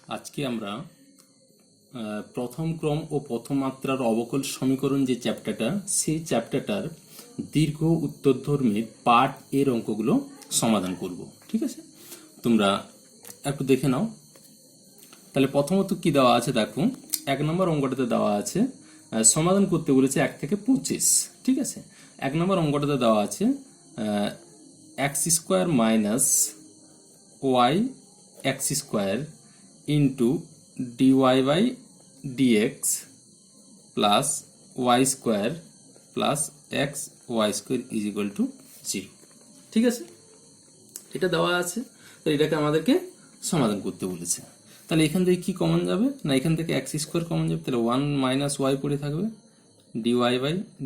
আজকে আমরা প্রথম ক্রম ও প্রথম মাত্রার অবকল সমীকরণ যে চ্যাপ্টারটা, সেই চ্যাপ্টারটার দীর্ঘ উত্তরধর্মীর পার্ট এর অঙ্কগুলো সমাধান করব। ঠিক আছে, তোমরা একটু দেখে নাও। তাহলে প্রথমত কি দেওয়া আছে দেখো, 1 নম্বর অঙ্কটাতে দেওয়া আছে সমাধান করতে বলেছে 1 থেকে 25। ঠিক আছে, 1 নম্বর অঙ্কটাতে দেওয়া আছে x² minus y x² into dy by dx plus y² plus xy² is equal to 0। ঠিক আছে, এটা দেওয়া আছে, তো এটাকে আমাদেরকে সমাধান করতে বলেছে। তাহলে এখান থেকে কি কমন যাবে না, এখান থেকে x² কমন যাবে, তাহলে 1 মাইনাস y পড়ে থাকবে dy বাই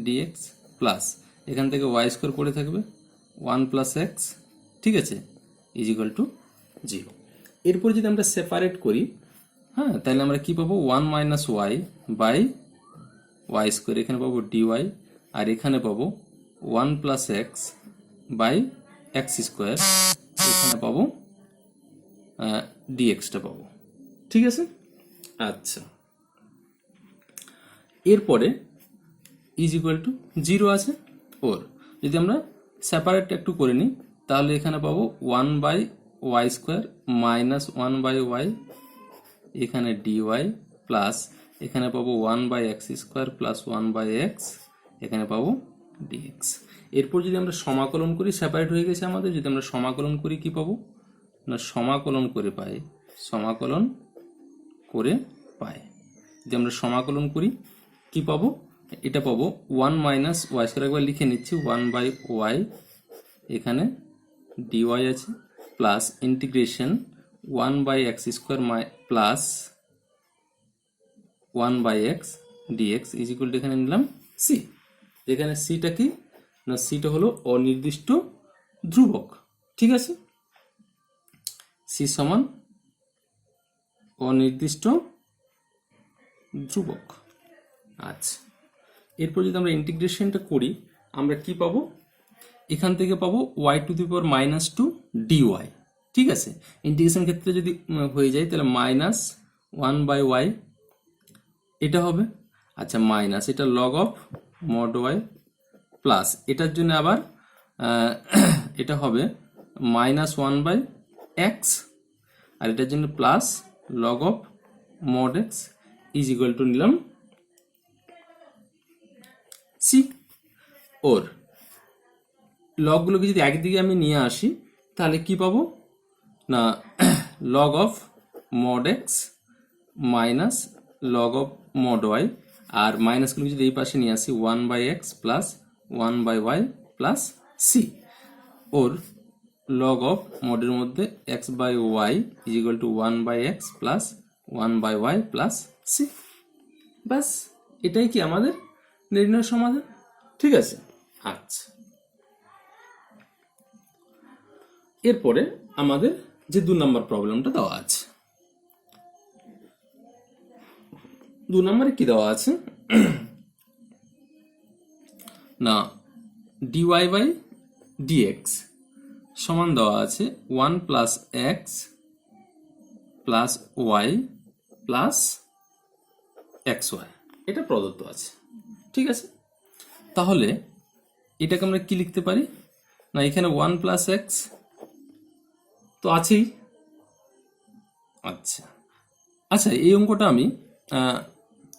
dx প্লাস এখান থেকে y² পড়ে থাকবে 1 প্লাস x। ঠিক আছে, ইজ ইকুয়াল টু 0। এরপর যদি আমরা সেপারেট করি, হ্যাঁ, তাহলে আমরা কি পাবো, 1 মাইনাস y বাই y², এখানে পাবো dy, আর এখানে পাবো 1 প্লাস x বাই x², এখানে পাবো dx-টা পাবো। ঠিক আছে, আচ্ছা, এরপরে ইজ ইকুয়াল টু 0 আছে। ওর যদি আমরা সেপারেট একটু করে নিই, তাহলে এখানে পাবো 1 by y² minus 1 by y, এখানে dy প্লাস এখানে পাবো 1 by x² plus 1 by x, এখানে পাবো dx। এরপর যদি আমরা সমাকলন করি, সেপারেট হয়ে গেছে আমাদের, যদি আমরা সমাকলন করি কি পাবো না, সমাকলন করে পাই, সমাকলন করে পাই, যদি আমরা সমাকলন করি কি পাবো, এটা পাবো 1 মাইনাস y², একবার লিখে নিচ্ছি 1 বাই y, এখানে dy আছে plus integration 1 by x² plus 1 by x dx is equal to, এখানে নিলাম c। এখানে সিটা কি না, সিটা হলো অনির্দিষ্ট ধ্রুবক। ঠিক আছে, সি সমান অনির্দিষ্ট ধ্রুবক। আচ্ছা, এরপর যদি আমরা ইন্টিগ্রেশনটা করি, আমরা কি পাবো, এখান থেকে পাবো y⁻² dy। ঠিক আছে, ইন্টিগ্রেশন ক্ষেত্রে যদি হয়ে যায় তাহলে মাইনাস 1 বাই y এটা হবে। আচ্ছা, মাইনাস এটা log of mod y plus এটার জন্য আবার এটা হবে মাইনাস 1 বাই x, আর এটার জন্য plus log of mod x is equal to নিলাম c। ওর লগগুলোকে যদি একদিকে আমি নিয়ে আসি, তাহলে কি পাবো না, log of mod x minus log of mod y, আর মাইনাসগুলো যদি এই পাশে নিয়ে আসি 1 by x plus 1 by y plus c। Or log of মডের মধ্যে x by y is equal to 1 by x plus 1 by y plus c। ব্যাস, এটাই কি আমাদের নির্ণয় সমাধান। ঠিক আছে, আচ্ছা, এরপরে আমাদের যে 2 নম্বর প্রবলেমটা দেওয়া আছে, 2 নম্বরে কি দেওয়া আছে না, dy বাই dx সমান দেওয়া আছে 1 plus x plus y plus xy, এটা প্রদত্ত আছে। ঠিক আছে, তাহলে এটাকে আমরা কি লিখতে পারি না, এখানে 1 প্লাস x তো আছেই। আচ্ছা আচ্ছা, এই অঙ্কটা আমি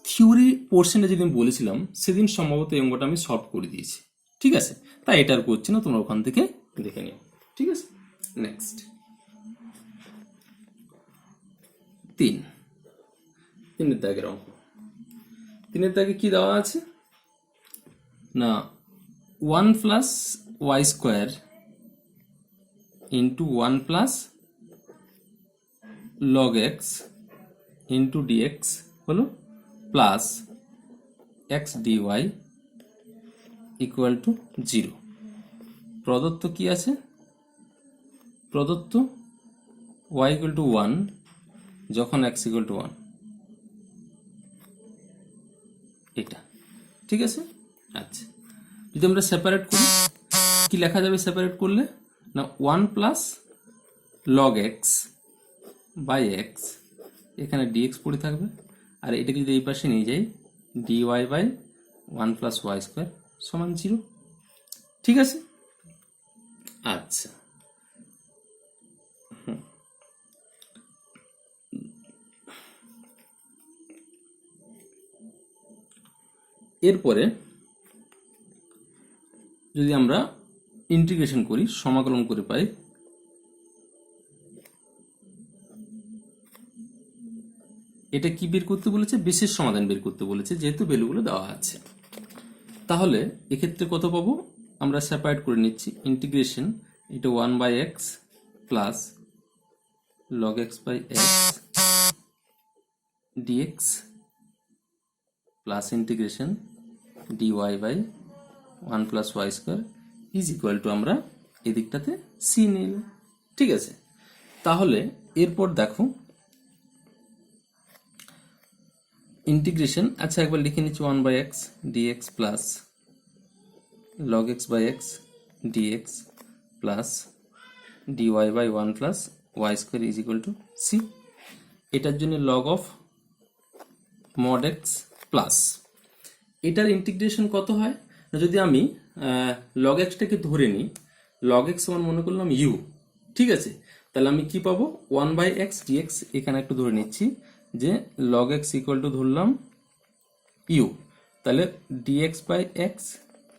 থিওরি পোর্শনে যেদিন বলেছিলাম, সেদিন সম্ভবত এই অঙ্কটা আমি সলভ করে দিয়েছি। ঠিক আছে, তাই এটা আর করছি না, তোমরা ওখান থেকে দেখে নিও। ঠিক আছে, নেক্সট 3 দাগের অঙ্ক। 3 দাগে কি দেওয়া আছে না, 1 plus y² into 1 plus log x into dx হলো plus x dy equal to 0। প্রদত্ত কি আছে, প্রদত্ত y ইকুয়াল টু 1 যখন x ইকুয়াল টু 1, এটা। ঠিক আছে, আচ্ছা, যদি আমরা সেপারেট করি কি লেখা যাবে, সেপারেট করলে না 1 plus log x by x এখানে ডিএক্স পড়ে থাকবে, আর এটাকে যদি এই পাশে নিয়ে যাই dy by 1 plus y square সমান 0। ঠিক আছে, আচ্ছা এরপরে যদি আমরা ইন্টিগ্রেশন করি, সমাকলন করে পাই, এটা কি বের করতে বলেছে? বিশেষ সমাধান বের করতে বলেছে, যেহেতু ভ্যালুগুলো দেওয়া আছে। তাহলে এক্ষেত্রে কত পাবো? আমরা সেপারেট করে নিচ্ছি। ইন্টিগ্রেশন, এটা 1 by x plus log x by x dx plus integration dy by 1 plus y square is equal to আমরা এদিকটাতে সি নিলাম। ঠিক আছে, তাহলে এরপর দেখো ইন্টিগ্রেশন, আচ্ছা একবার লিখে নিচ্ছি 1 by x dx plus log x by x dx plus dy by 1 plus y square is equal to c. এটার জন্য log of mod x plus, এটার ইন্টিগ্রেশন কত হয় না, যদি আমি লগ এক্সটাকে ধরে নিই, লগ এক্স সমান মনে করলাম ইউ। ঠিক আছে, তাহলে আমি কি পাবো? 1 বাই এক্স ডিএক্স, এখানে একটু ধরে নিচ্ছি যে লগ এক্স ইকুয়াল টু ধরলাম ইউ, তাহলে dx by x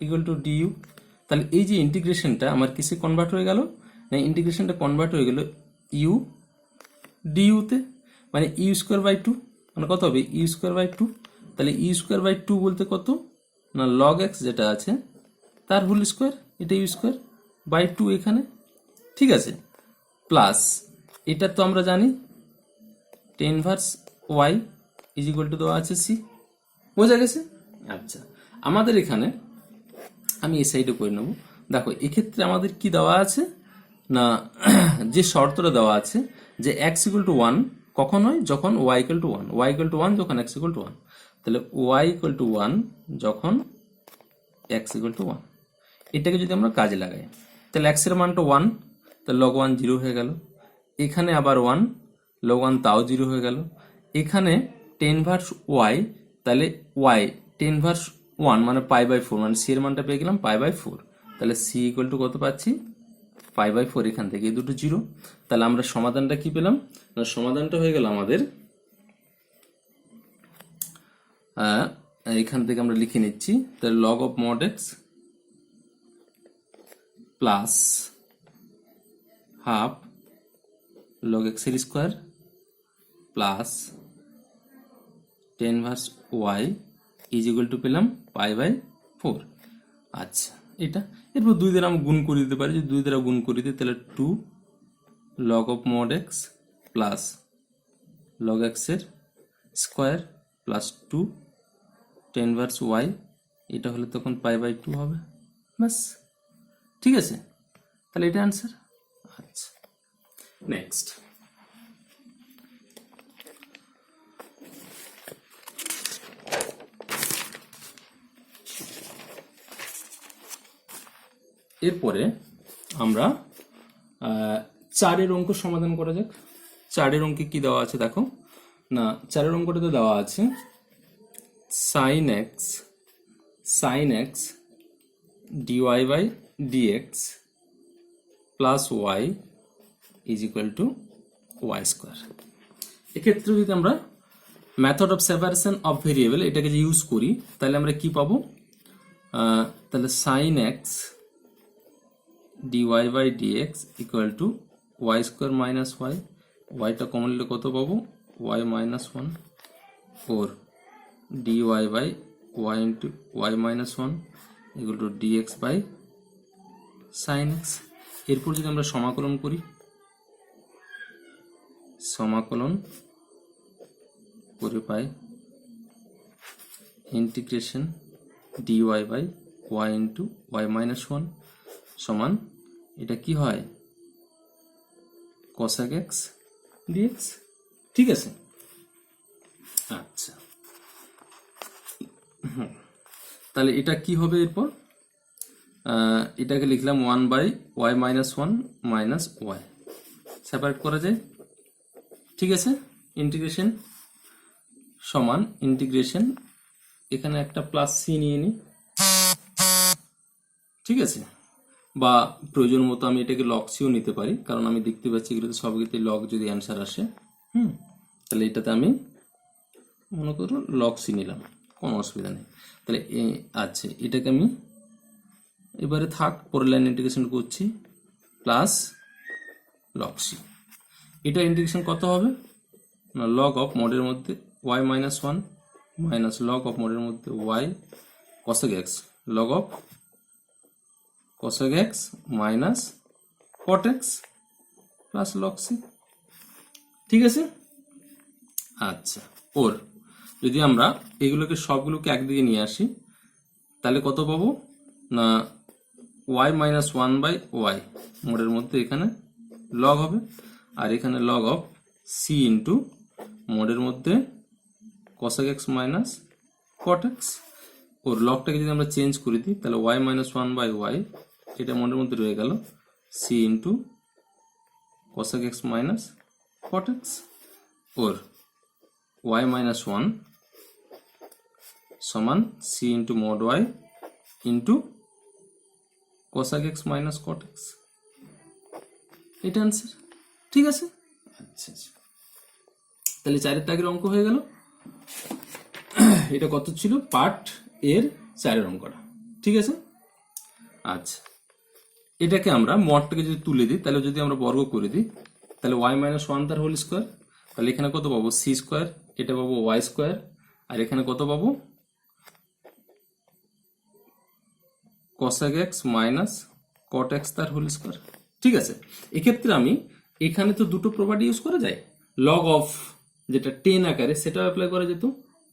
equal to du. তাহলে এই যে ইন্টিগ্রেশনটা আমার কিসে কনভার্ট হয়ে গেল না, ইন্টিগ্রেশনটা কনভার্ট হয়ে গেল ইউ ডিইউতে, মানে ইউ স্কোয়ার বাই 2, মানে কত হবে? U square by 2। তাহলে ইউ স্কোয়ার বাই 2 বলতে কত না, লগ এক্স যেটা আছে তার হোল স্কোয়ার, এটা ইউ স্কোয়ার বাই 2 এখানে। ঠিক আছে, প্লাস এটা তো আমরা জানি tan verse y is equal to দেওয়া আছে সি। বোঝা গেছে? আচ্ছা, আমাদের এখানে আমি এই সাইডে করে নেব। দেখো এক্ষেত্রে আমাদের কি দেওয়া আছে না, যে শর্তটা দেওয়া আছে যে এক্স ইকুয়াল টু 1 কখন হয়? যখন y equal to 1, y equal to 1 যখন এক্স ইকুয়াল টু 1। তাহলে ওয়াই ইকুয়াল টু 1 যখন এক্স ইকুয়াল টু 1, এটাকে যদি আমরা কাজে লাগাই তাহলে এক্স এর মানটা 1, তাহলে লগ 1 0 হয়ে গেল। এখানে আবার 1, লগ 1 তাও 0 হয়ে গেল। এখানে টেন ভার্স ওয়াই, তাহলে ওয়াই টেন ভার্স 1 মানে পাই বাই 4, মানে সি এর মানটা পেয়ে গেলাম পাই বাই 4। তাহলে সি ইকুয়াল টু কত পাচ্ছি? Pi by 4। এখান থেকে এই দুটো 0, তাহলে আমরা সমাধানটা কি পেলাম না, সমাধানটা হয়ে গেল আমাদের, এখান থেকে আমরা লিখে নিচ্ছি, তাহলে log of mod x plus half log x এর square plus tan verse y is equal to পেলাম পাই বাই 4। আচ্ছা, এটা এরপর 2 দ্বারা আমরা গুণ করে দিতে পারি, যদি 2 দ্বারা গুণ করে দিই তাহলে 2 log of mod x plus log x এর square plus 2 tan verse y, এটা হলে তখন পাই বাই 2 হবে। ব্যাস, ঠিক আছে, তাহলে এটা আনসার। আচ্ছা, নেক্সট এরপরে আমরা 4 অঙ্ক সমাধান করা যাক। 4 অঙ্কে কি দেওয়া আছে দেখো না, 4 অঙ্কটাতে দেওয়া আছে sine x d y by d x plus y is equal to y square. এক্ষেত্রে যদি আমরা method of separation of variable এটাকে যে ইউজ করি, তাহলে আমরা কি পাবো? তাহলে sine x d y by d x equal to y square minus y, ওয়াইটা কমন নিলে কত পাবো? Y minus 1 4 d y by y into y minus 1 equal to d x by sine x. এরপর যদি আমরা সমাকলন করি, সমাকলন করে পাই integration dy by y into y minus 1 সমান, এটা কি হয়? cosec x dx। ঠিক আছে, আচ্ছা তাহলে এটা কি হবে? এরপর এটাকে লিখলাম 1 by y minus 1 minus y, separate করা যায়। ঠিক আছে, ইন্টিগ্রেশন সমান ইন্টিগ্রেশন, এখানে একটা প্লাস সি নিয়ে নিই, ঠিক আছে, বা প্রয়োজন মতো আমি এটাকে লগ সিও নিতে পারি, কারণ আমি দেখতে পাচ্ছি এগুলোতে সবগুলোতে লগ যদি অ্যান্সার আসে, তাহলে এটাতে আমি মনে করো লগ সি নিলাম, কোনো অসুবিধা নেই। তাহলে আচ্ছা, এটাকে আমি এবারে থাক, পরের লাইন ইন্টিগ্রেশন করছি, প্লাস লগ সি। এটা ইন্টিগ্রেশন কত হবে না, লগ অফ মোডের মধ্যে y minus one minus log of মোডের মধ্যে y cosec x, log of cosec x minus cot x plus log c, ঠিক আছে। আচ্ছা, ওর যদি আমরা এগুলোকে সবগুলোকে একদিকে নিয়ে আসি তাহলে কত পাবো না, y minus one by y মোডের মধ্যে এখানে লগ হবে, আর এখানে লগ অফ c ইন্টু মোডের মধ্যে cosec x minus cot x। ওর লগটাকে যদি আমরা চেঞ্জ করে দিই তাহলে y minus one by y এটা মনের মধ্যে রয়ে গেল c into cosec x minus cot x, ওর y মাইনাস ওয়ান সমান c into mod y into cosec x minus cot x, এটা আনসার, ঠিক আছে। আচ্ছা, তাহলে 4 দাগের অঙ্ক হয়ে গেল। এটা কত ছিল, পার্ট এর 4 অঙ্কটা, ঠিক আছে। আচ্ছা, এটাকে আমরা মডটাকে যদি তুলে দিই, তাহলে যদি আমরা বর্গ করে দিই তাহলে y মাইনাস ওয়ান তার হোল স্কোয়ার, তাহলে এখানে কত পাবো সি স্কোয়ার, এটা পাবো ওয়াই স্কোয়ার, আর এখানে কত পাবো cosec x minus cot x তার হোল স্কোয়ার, ঠিক আছে। এক্ষেত্রে আমি এখানে তো দুটো প্রপার্টি ইউজ করা যায়, লগ অফ যেটা 10 আকারে সেটা অ্যাপ্লাই করা যেত,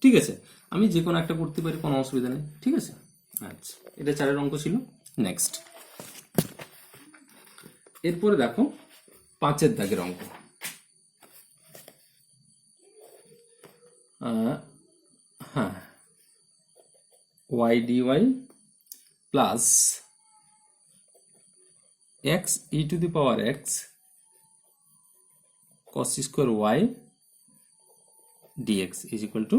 ঠিক আছে। আমি যে কোনো একটা করতে পারি, কোনো অসুবিধা নেই, ঠিক আছে। আচ্ছা, এটা 4 অঙ্ক ছিল। নেক্সট, এরপরে দেখো 5 দাগের অঙ্ক। হ্যাঁ, y d y plus x e to the power x cos square y dx is equal to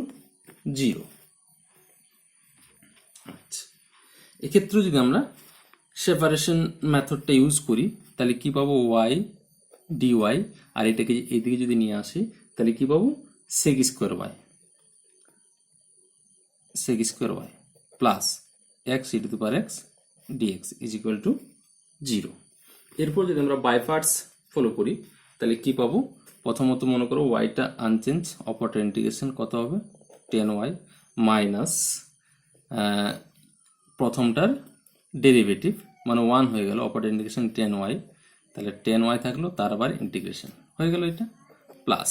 0। আচ্ছা, এক্ষেত্রে যদি আমরা সেপারেশন মেথডটা ইউজ করি তাহলে কি পাবো, ওয়াই ডি ওয়াই, আর এটাকে এইদিকে যদি নিয়ে আসি তাহলে কি পাবো, sec square y plus x e to the power x dx is equal to 0। এরপর যদি আমরা বাই পার্টস ফলো করি তাহলে কি পাবো, প্রথমত মনে করো ওয়াইটা আনচেঞ্জ, অপারেটর ইন্টিগ্রেশন কত হবে 10y মাইনাস প্রথমটার ডেরিভেটিভ মানে 1 হয়ে গেল, অপারেটর ইন্টিগ্রেশন 10y, তাহলে 10y থাকলো, তার আবার ইন্টিগ্রেশন হয়ে গেল এটা, plus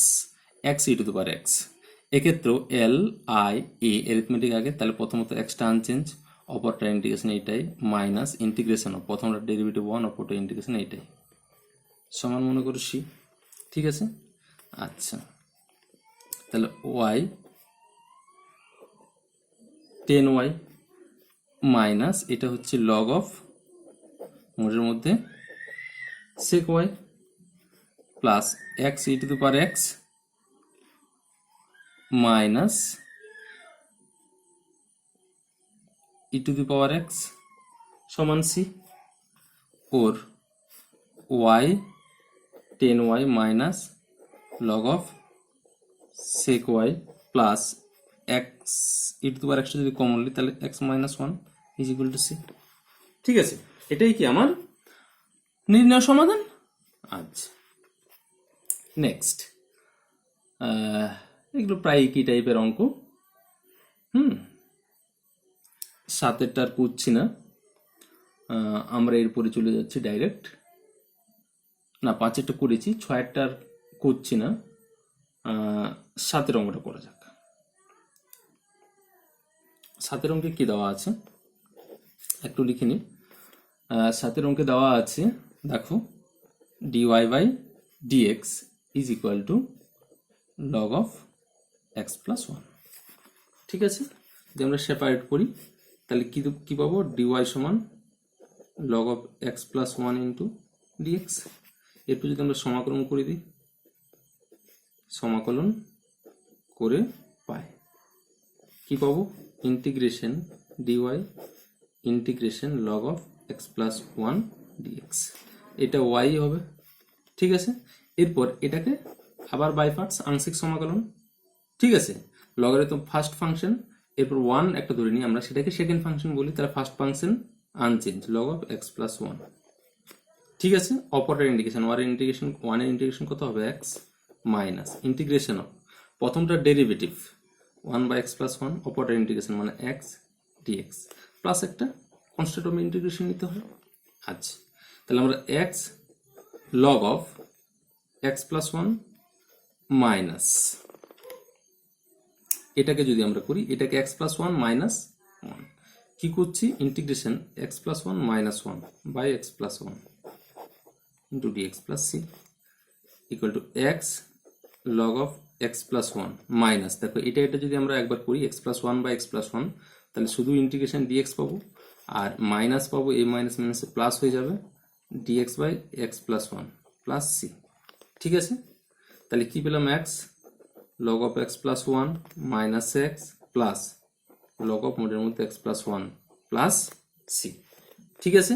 x e to the power x, এক্ষেত্রেও এল আই এ অ্যারিথমেটিক আগে, তাহলে প্রথমত এক্সটা আনচেঞ্জ, অপারেটর ইন্টিগ্রেশন এইটাই, মাইনাস ইন্টিগ্রেশন অফ প্রথমটা ডেরিভেটিভ 1, অপারেটর ইন্টিগ্রেশন এইটাই, সমান মনে করো সি, ঠিক আছে। আচ্ছা, তাহলে ওয়াই 10y মাইনাস এটা হচ্ছে লগ অফ মোডের মধ্যে sec y plus x e to the power x minus e to the power x সমান C, or y 10y minus log of sec y plus x e to the power এক্সটা যদি common নিই তাহলে x minus one is equal to c, ঠিক আছে। এটাই কি আমার নির্ণয় সমাধান। আচ্ছা, নেক্সট, এগুলো প্রায় একই টাইপের অঙ্ক। 7 আর করছি না, আমরা এরপরে চলে যাচ্ছি ডাইরেক্ট, না 5 করেছি, 6 করছি না, 7 অঙ্কটা করা যাক। 7 অঙ্কে কি দেওয়া আছে একটু লিখে নিই। 7 অঙ্কে দেওয়া আছে, দেখো dy by dx is equal to log of x plus 1, ঠিক আছে। যদি আমরা সেপারেট করি তাহলে কি পাবো, dy সমান log of x plus 1 into dx. এরপর যদি আমরা সমাকলন করে দিই, সমাকলন করে পাই কি পাবো integration dy integration log of x plus 1 dx এটা ওয়াই হবে ঠিক আছে এরপর এটাকে আবার বাই পার্টস আংশিক সমাকলন ঠিক আছে লগারিদম ফার্স্ট ফাংশন এরপর 1 একটা ধরে নিই আমরা সেটাকে সেকেন্ড ফাংশন বলি তাহলে first function unchange log of x plus 1 ঠিক আছে অপরের ইন্টিগ্রেশন ওয়ার ইন্টিগ্রেশন 1 এর ইন্টিগ্রেশন কত হবে এক্স মাইনাস ইন্টিগ্রেশন অফ প্রথমটা ডেরিভেটিভ 1 বাই এক্স প্লাস 1 অপরের ইন্টিগ্রেশন মানে এক্স ডিএক্স প্লাস একটা কনস্ট্যান্ট অফ ইন্টিগ্রেশন নিতে হয় আচ্ছা তাহলে আমরা x log of x plus 1 minus এটাকে যদি আমরা করি এটাকে এক্স প্লাস 1 মাইনাস 1 কি করছি integration x plus 1 minus 1 by x plus 1 into dx plus c equal to x log of x plus 1 minus দেখো এটা যদি আমরা একবার করি x plus 1 by x plus 1 তাহলে শুধু ইন্টিগ্রেশন dx পাবো আর মাইনাস পাবো a মাইনাস মাইনাস প্লাস হয়ে যাবে dx by x plus 1 plus c ঠিক আছে তাহলে কি পেলাম x log of x plus 1 minus x plus log of মোডের মধ্যে x plus 1 plus c ঠিক আছে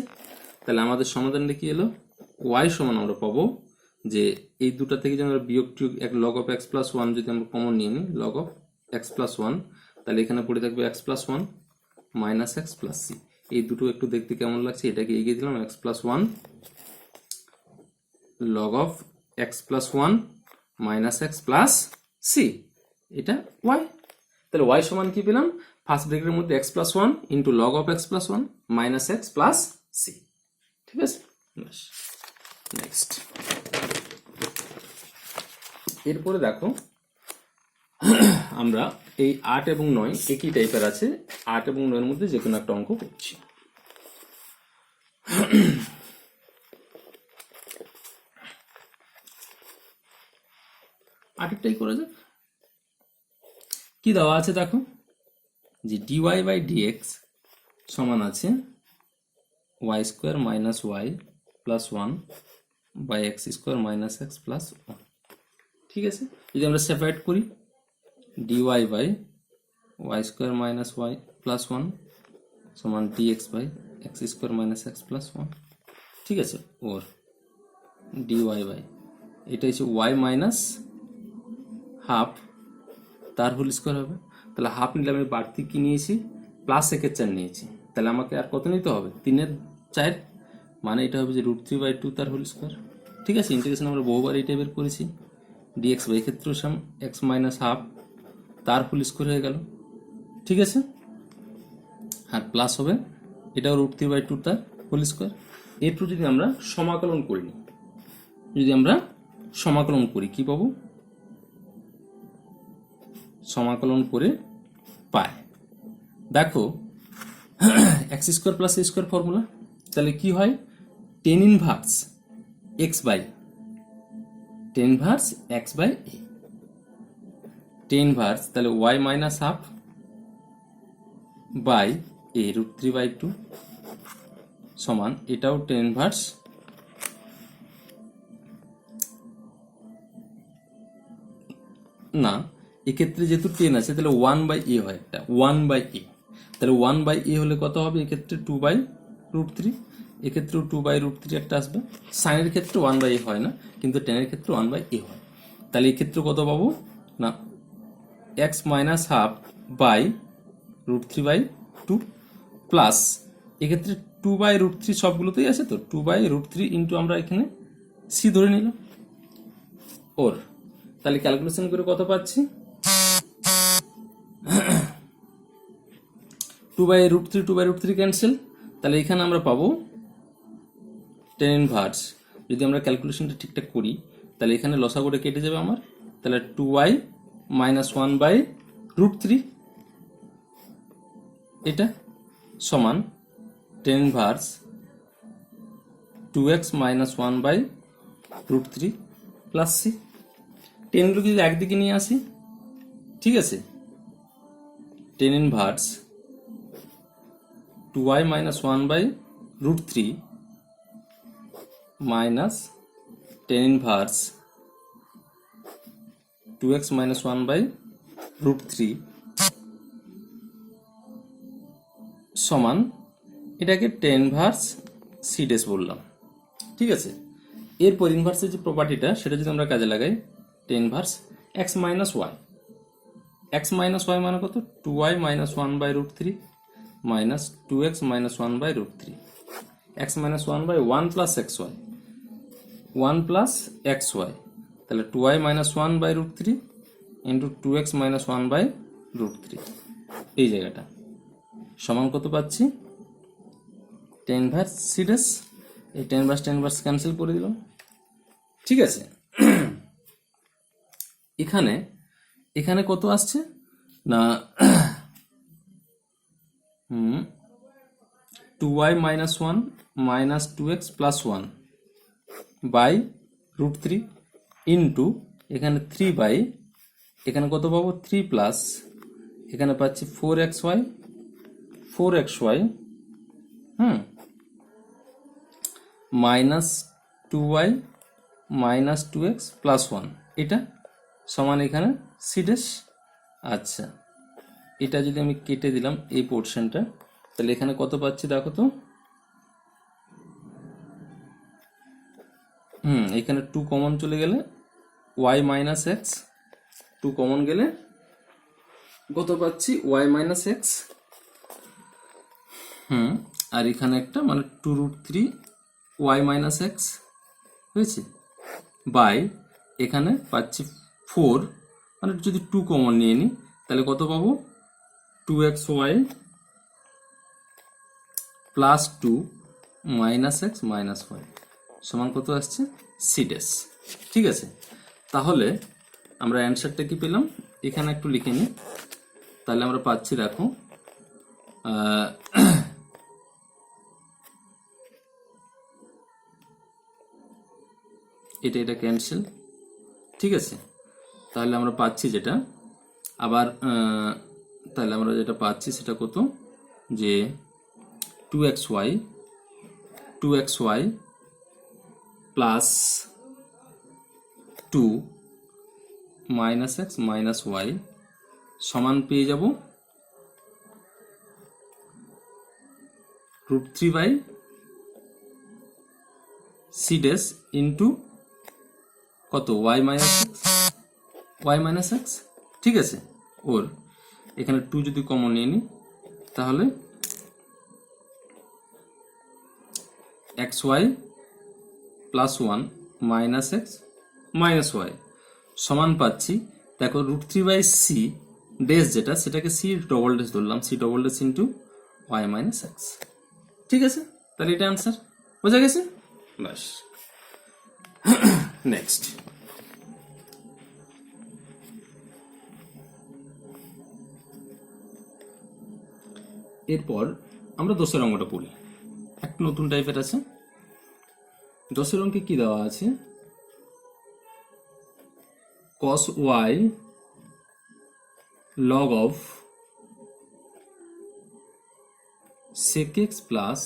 তাহলে আমাদের সমাধানটা কি হলো y সমান আমরা পাবো যে এই দুটো থেকে যদি আমরা বিয়োগ এক log of x plus 1 যদি আমরা কমন নিয়ে নিই log of x plus 1 তাহলে এখানে পড়ে থাকবে x plus 1 minus x plus c এই দুটো একটু দেখতে কেমন লাগছে এটাকে এগিয়ে দিলাম x plus 1 log of x plus 1 minus x plus c এটা y তাহলে y সমান কি পেলাম ফার্স্ট ব্র্যাকেটের মধ্যে x plus 1 into log of x plus 1 minus x plus c ঠিক আছে নেক্সট এরপরে দেখো আমরা এই 8 এবং 9 একই টাইপের আছে 8 এবং 9 এর মধ্যে যে কোনো একটা অঙ্ক করছি আরেকটাই করে যাক কি দেওয়া আছে দেখো যে dy বাই dx সমান আছে y square minus y plus 1 by x square minus x plus 1 ঠিক আছে যদি আমরা সেপারেট করি dy by y square minus y plus 1 সমান dx by x square minus x plus 1 ঠিক আছে ওর dy বাই এটা হচ্ছে y মাইনাস হাফ তার হোল স্কোয়ার হবে তাহলে হাফ নিলে আমি বাড়তি কি নিয়েছি প্লাস 1/4 নিয়েছি তাহলে আমাকে আর কত নিতে হবে 3/4 মানে এটা হবে যে √3/2 তার হোল স্কয়ার ঠিক আছে ইন্টিগ্রেশন আমরা বহুবার এই টাইপের করেছি dx বাই ক্ষেত্রে সম x মাইনাস হাফ তার হোল স্কয়ার হয়ে গেল ঠিক আছে আর প্লাস হবে এটাও √3/2 তার হোল স্কয়ার এরপর যদি আমরা সমাকলন করি যদি আমরা সমাকলন করি কি পাবো সমাকলন করে পাই দেখো x square plus a square formula তাহলে কি হয় tan inverse x by tan inverse x by a tan inverse তাহলে y minus half by a √3/2 সমান এটাও tan ইনভার্স না এক্ষেত্রে যেহেতু 10 আছে তাহলে 1/a হয় একটা 1/a তাহলে 1/a হলে কত হবে এক্ষেত্রে 2/√3 এক্ষেত্রে 2/√3 একটা আসবে সাইনের ক্ষেত্রে 1/a হয় না কিন্তু টেনের ক্ষেত্রে 1/a হয় তাহলে এই ক্ষেত্রে কত পাবো না x minus half by √3/2 plus এক্ষেত্রে 2/√3 সবগুলোতেই আছে তো 2/√3 ইন্টু আমরা এখানে c ধরে নিলাম ওর তাহলে ক্যালকুলেশন করে কত পাচ্ছি 2/√3 ক্যান্সেল তাহলে এখানে আমরা পাবো tan ইনভার্স যদি আমরা ক্যালকুলেশনটা ঠিকঠাক করি তাহলে এখানে লসাগুটা কেটে যাবে আমার তাহলে 2y মাইনাস 1/√3 এটা সমান tan inverse 2x minus 1/√3 plus c 10 গুলো যদি একদিকে নিয়ে আসি ঠিক আছে tan inverse 2y minus 1/√3 minus tan inverse 2x minus 1 by root 3 সমান এটাকে tan ইনভার্স c ড্যাশ বললাম। ঠিক আছে, এরপর ইনভার্সের যে প্রপার্টিটা সেটা যদি আমরা কাজে লাগাই, tan inverse x minus y, x minus y মানে কত, 2y minus 1 by root 3 minus 2x minus 1 by root 3, x minus 1 by 1 plus xy, 1 plus xy, তাহলে 2y minus 1 by root 3 into 2x minus 1 by root 3, এই জায়গাটা সমান কত পাচ্ছি, tan inverse c dash, এই tan inverse cancel করে দিলাম। ঠিক আছে, এখানে কত আসছে না 2y minus 1 minus 2x plus 1 by root 3 into এখানে 3 by এখানে কত পাবো 3 প্লাস এখানে পাচ্ছি 4xy minus 2y minus 2x plus 1, এটা সমান এখানে c ড্যাশ। আচ্ছা, এটা যদি আমি কেটে দিলাম এই পোর্শনটা, তাহলে এখানে কত পাচ্ছি দেখো তো, এখানে 2 কমন চলে গেলে y মাইনাস x, 2 কমন গেলে কত পাচ্ছি y মাইনাস x, আর এখানে একটা মানে 2 root 3 y মাইনাস x হয়েছে, বাই এখানে পাচ্ছি 4, মানে যদি 2 কমন নিয়ে নিই তাহলে কত পাবো 2xy plus 2 minus x minus y সমান কত আসছে c ড্যাশ। ঠিক আছে, তাহলে আমরা অ্যান্সারটা কি পেলাম, এখানে একটু লিখে নিই, তাহলে আমরা পাচ্ছি দেখো এটা ক্যান্সেল। ঠিক আছে, তাহলে আমরা পাচ্ছি যেটা আবার তাহলে আমরা যেটা পাচ্ছি সেটা কত, যে 2xy plus 2 minus x minus y সমান পেয়ে যাব root 3 by c dash into কত y মাইনাস x। ঠিক আছে, ওর এখানে 2 যদি কমন নিয়ে নিই তাহলে xy plus 1 minus x minus y সমান পাচ্ছি দেখো root 3 by c ড্যাশ, যেটা সেটাকে c ডবল ড্যাশ ধরলাম, c double dash into y minus x। ঠিক আছে, তাহলে এটা আনসার বোঝা গেছে, বাস। নেক্সট, এরপর আমরা দশের অঙ্কটা পড়ি, একটু নতুন টাইপের আছে। দশের অঙ্কে কি দেওয়া আছে, cos y log of sec x plus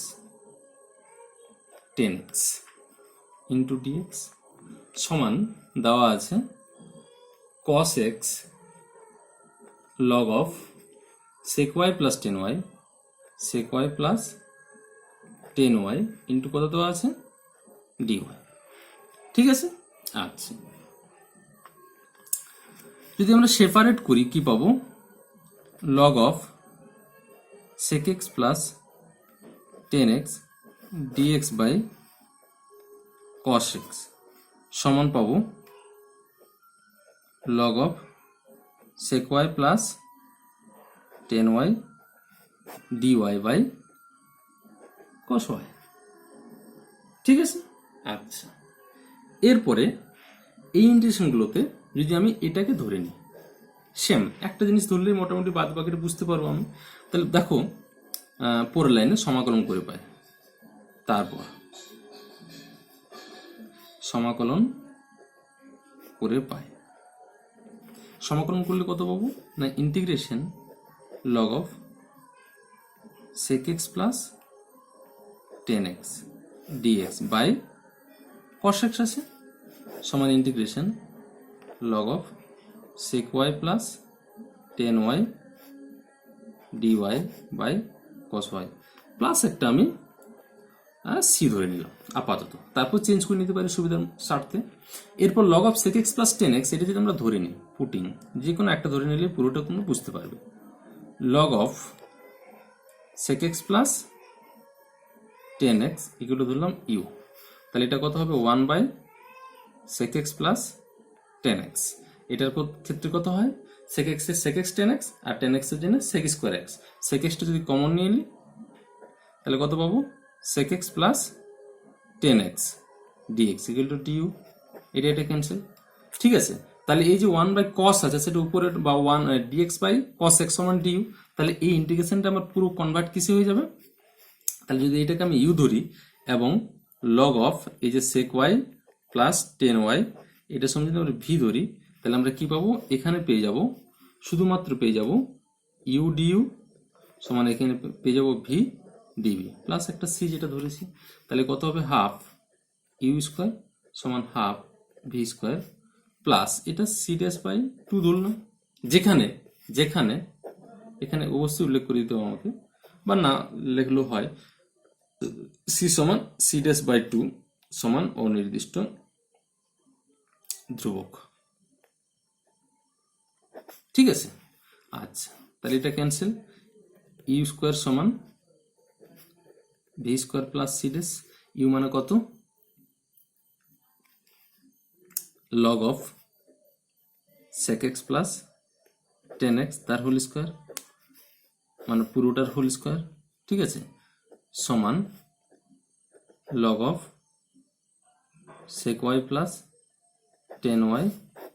10x into dx সমান দেওয়া আছে cos x log of sec y plus 10y sec y plus 10y into কত দেওয়া আছে dy। ঠিক আছে, আচ্ছা, যদি আমরা সেপারেট করি কি পাবো, log of sec x plus 10x dx by cos x সমান পাবো log of sec y plus 10y dy by cos y। ঠিক আছে, আচ্ছা, এরপরে এই ইন্টিগ্রেশনগুলোতে যদি আমি এটাকে ধরে নিই, সেম একটা জিনিস ধরলেই মোটামুটি বাদ বাকিটা বুঝতে পারবো আমি। তাহলে দেখো পরের লাইনে সমাকলন করে পাই, তারপর সমাকলন করে পাই, সমাকলন করলে কত পাবো না integration log of sec x plus 10x dx by cos x আছে সমান ইন্টিগ্রেশন log of sec y plus 10y dy by cos y plus একটা আমি সি ধরে নিলাম আপাতত, তারপর চেঞ্জ করে নিতে পারি সুবিধার স্বার্থে। এরপর log of sec x plus 10x এটা যদি আমরা ধরে নিই, পুটিং যে কোনো একটা ধরে নিলে পুরোটা তোমরা বুঝতে পারবে। Log of sec x plus 10x এগুলো ধরলাম ইউ, তাহলে এটা কত হবে 1 by sec x plus 10x। এটার ক্ষেত্রে কত হয়, sec x এর sec x 10x আর 10x এর জন্য sec square x। sec x টা যদি কমন নিয়ে নিই তাহলে কত পাবো, sec x plus 10x dx equal to du, এটা ক্যান্সেল। ঠিক আছে, তাহলে এই যে 1 বাই cos আছে সেটা উপরে বা 1 dx বাই cos x সমান du, তাহলে এই ইন্টিগ্রেশনটা আমার পুরো কনভার্ট কিসে হয়ে যাবে, তাহলে যদি এটাকে আমি ইউ ধরি এবং লগ অফ এই যে sec y প্লাস 10y এটা সঙ্গে যদি আমরা ভি ধরি তাহলে আমরা কি পাবো, এখানে পেয়ে যাব শুধুমাত্র পেয়ে যাব ইউ ডিউ সমান এখানে পেয়ে যাব ভি ডিভি প্লাস একটা সি যেটা ধরেছি, তাহলে কত হবে হাফ ইউ স্কোয়ার সমান হাফ ভি স্কোয়ার প্লাস এটা সি ড্যাশ বাই 2 ধরলাম, যেখানে যেখানে এখানে অবশ্যই উল্লেখ করে দিতে হবে আমাকে বা না লেখলেও হয়, সি সমান সি ড্যাশ বাই 2 সমান অনির্দিষ্ট ধ্রুবক। ঠিক আছে, আচ্ছা তাহলে এটা ক্যান্সেল, ইউ স্কোয়ার সমান v square plus c dash, u মানে কত, log of sec x plus 10x তার হোল স্কোয়ার মানে পুরোটার হোল স্কোয়ার। ঠিক আছে, সমান log of sec y plus 10y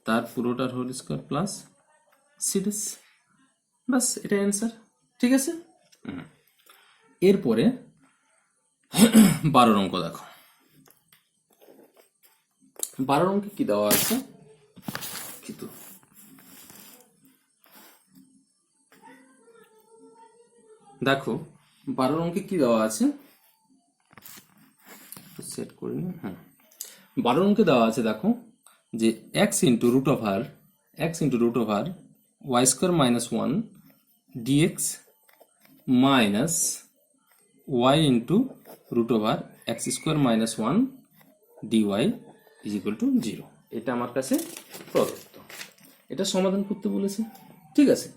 তার পুরোটার whole square plus c dash, বাস এটা অ্যান্সার। ঠিক আছে, এরপরে 12 অঙ্ক দেখো। 12 অঙ্কে কি দেওয়া আছে, কিন্তু দেখো 12 অঙ্কে কি দেওয়া আছে, সেট করে নি। হ্যাঁ, 12 অঙ্কে দেওয়া আছে দেখো যে x into root over y square minus 1 dx minus y into root over x square minus 1 dy is equal to 0। এটা আমার কাছে প্রদত্ত, এটা সমাধান করতে বলেছে। ঠিক আছে,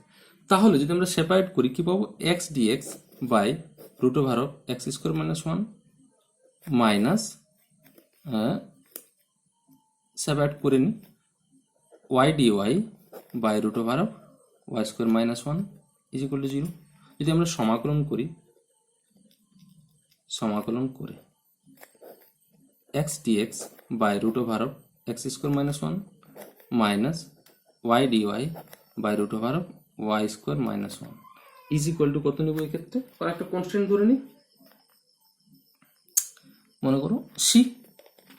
তাহলে যদি আমরা সেপারেট করি কি পাবো, x dx by root over of x square minus 1 minus separate করে নি y dy by root over of y square minus 1 is equal to 0। যদি আমরা সমাকলন করে x dx by root over of x square minus 1 minus y dy by root over of y square minus 1 is equal to কত নেব, এক্ষেত্রে একটা constant ধরে নিই, মনে করো সি।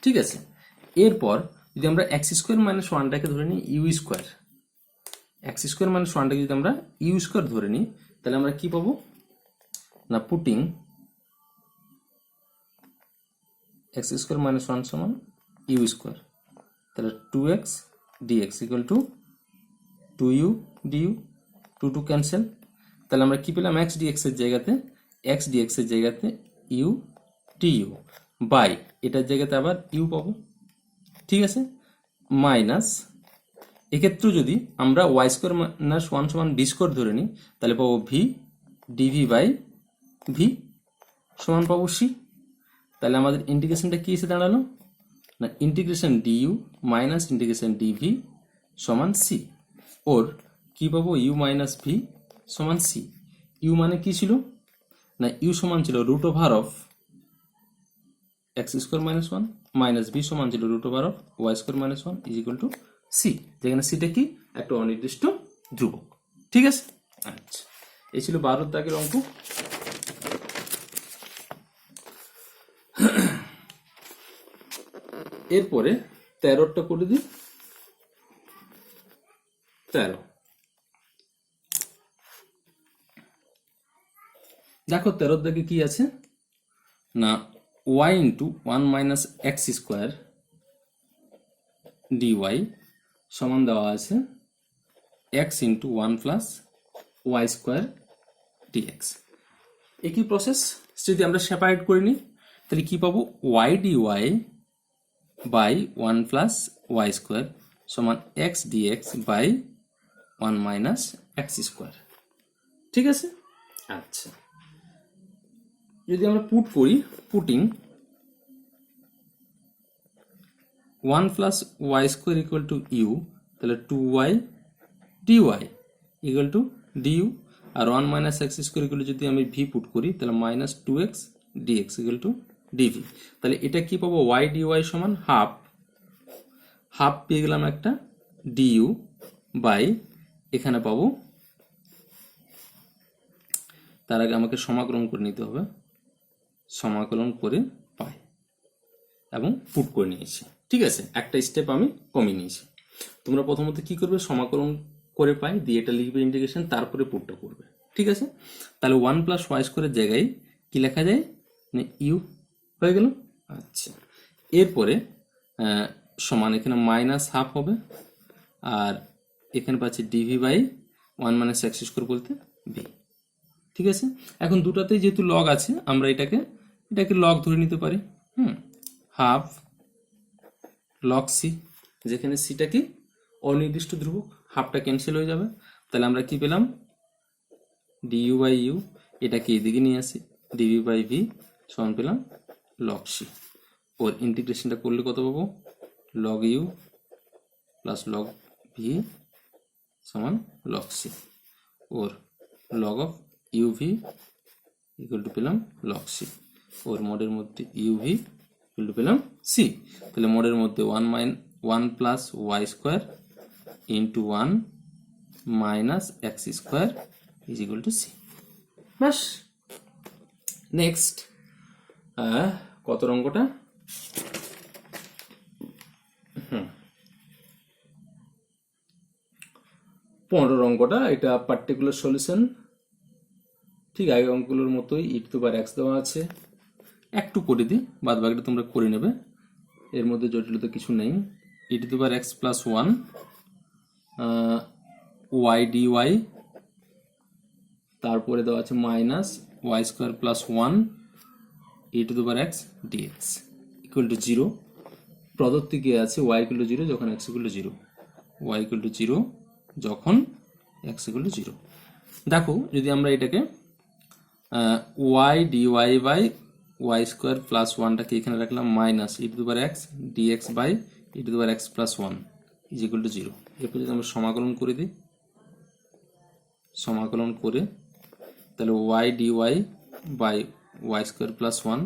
ঠিক আছে, এরপর যদি আমরা এক্স স্কোয়ার মাইনাস 1টাকে ধরে নিই u square, x square minus 1টাকে যদি আমরা ইউ স্কোয়ার ধরে নিই তাহলে আমরা কি পাবো না, পুটিং এক্স স্কোয়ার মাইনাস 1 সমান ইউ স্কোয়ার, তাহলে 2x dx equal to 2u du, 2 cancel, তাহলে আমরা কি পেলাম, এক্স ডিএক্স এর জায়গাতে ইউ ডিউ বাই এটার জায়গাতে আবার ইউ পাবো। ঠিক আছে, মাইনাস এক্ষেত্রে যদি আমরা ওয়াই স্কোয়ার মাইনাস 1 সমান ভি স্কোয়ার ধরে নিই তাহলে পাবো ভি ডিভি বাই ভি সমান পাবো সি। তাহলে আমাদের ইন্টিগ্রেশনটা কি এসে দাঁড়ালো না, integration du minus integration dv সমান সি, ওর কি পাবো ইউ মাইনাস ভি সমান সি। ইউ মানে কি ছিল না, ইউ সমান ছিল root over of x square minus 1 minus v সমান ছিল root over of y square minus 1 is equal to c, যেখানে সিটা কি একটা অনির্দিষ্ট ধ্রুবক। ঠিক আছে, আচ্ছা এই ছিল 12 দাগের অঙ্ক। এরপরে 13টা করে দিই। 13 দেখো 13 দাগে কি আছে না, y into 1 minus x square d y সমান দেওয়া আছে x into 1 plus y square d x. একই প্রসেস যদি আমরা সেপারেট করে নিই তাহলে কি পাবো, y dy by 1 plus y square সমান x dx by 1 minus x square. ঠিক আছে, আচ্ছা যদি আমরা পুট করি, putting 1 plus y square equal to u, তাহলে 2y d y equal to d u, আর 1 minus x square equal to যদি আমি ভি পুট করি তাহলে minus 2x dx equal to dv. তাহলে এটা কি পাবো, ওয়াই ডিওয়াই সমান হাফ, হাফ পেয়ে গেলাম একটা ডিইউ বাই এখানে পাবো, তার আগে আমাকে সমাকলন করে নিতে হবে, সমাকলন করে পাই এবং পুট করে নিয়েছি। ঠিক আছে, একটা স্টেপ আমি কমিয়ে নিয়েছি। তোমরা প্রথমত কি করবে, সমাকলন করে পাই দিয়ে এটা লিখবে ইন্টিগ্রেশন, তারপরে পুটটা করবে। ঠিক আছে, তাহলে 1 প্লাস ওয়াই স্কোয়ারের জায়গায় কি লেখা যায়, ইউ হয়ে গেল। আচ্ছা, এরপরে সমান এখানে মাইনাস হাফ হবে, আর এখানে পাচ্ছি dv by 1 minus x square বলতে ভি। ঠিক আছে, এখন দুটাতেই যেহেতু লগ আছে আমরা এটাকে লগ ধরে নিতে পারি। হাফ লগ সি, যেখানে সিটা কি অনির্দিষ্ট ধ্রুবক, হাফটা ক্যান্সেল হয়ে যাবে। তাহলে আমরা কি পেলাম, ডিইউ বাই ইউ, এটাকে এদিকে নিয়ে আসি, ডিভি বাই ভি সমান পেলাম লগ সি। ওর ইন্টিগ্রেশনটা করলে কত পাবো, log u plus log v সমান log c, or log of u v equal to পেলাম লগ সি, ওর মোডের মধ্যে ইউ ভি ইকুয়াল টু পেলাম সি। তাহলে মোডের মধ্যে 1 plus y square into 1 minus x square is equal to c. বাস, next কত অঙ্কটা, 15 অঙ্কটা, এটা পার্টিকুলার সলিউশন। ঠিক আগে অঙ্কগুলোর মতোই ই টু দি পাওয়ার এক্স দেওয়া আছে, একটু করে দিই, বাদ বাকিটা তোমরা করে নেবে, এর মধ্যে জটিলতা কিছু নেই। E to the power x plus 1 y d y, তারপরে দেওয়া আছে minus y square plus 1 e to the power x d x equal to 0। প্রদত্ত কি আছে, ওয়াই ইকুয়াল টু 0 যখন x equal to 0, y equal to 0 যখন এক্স ইকুয়াল টু 0। দেখো যদি আমরা এটাকে y dy by y square plus 1টাকে এখানে রাখলাম, minus e to the power x dx by e to the power x plus 1 is equal to 0। এরপর যদি আমরা সমাকলন করে দিই, সমাকলন করে তাহলে y dy by y square plus 1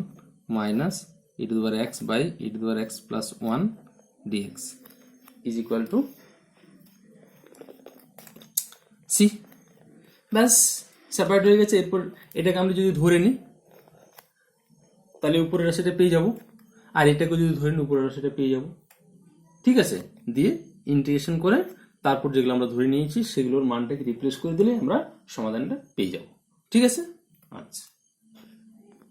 minus e to the power x by e to the power x plus 1 dx is equal to c. ব্যাস, সেপারেট হয়ে গেছে। এরপর এটাকে আমরা যদি ধরে নিই তাহলে উপরের রাশিটা পেয়ে যাব, আর এটাকে যদি ধরে নিই উপরের রাশিটা পেয়ে যাব। ঠিক আছে, দিয়ে ইন্টিগ্রেশন করে তারপর যেগুলো আমরা ধরে নিয়েছি সেগুলোর মানটাকে রিপ্লেস করে দিলে আমরা সমাধানটা পেয়ে যাব। ঠিক আছে, আচ্ছা।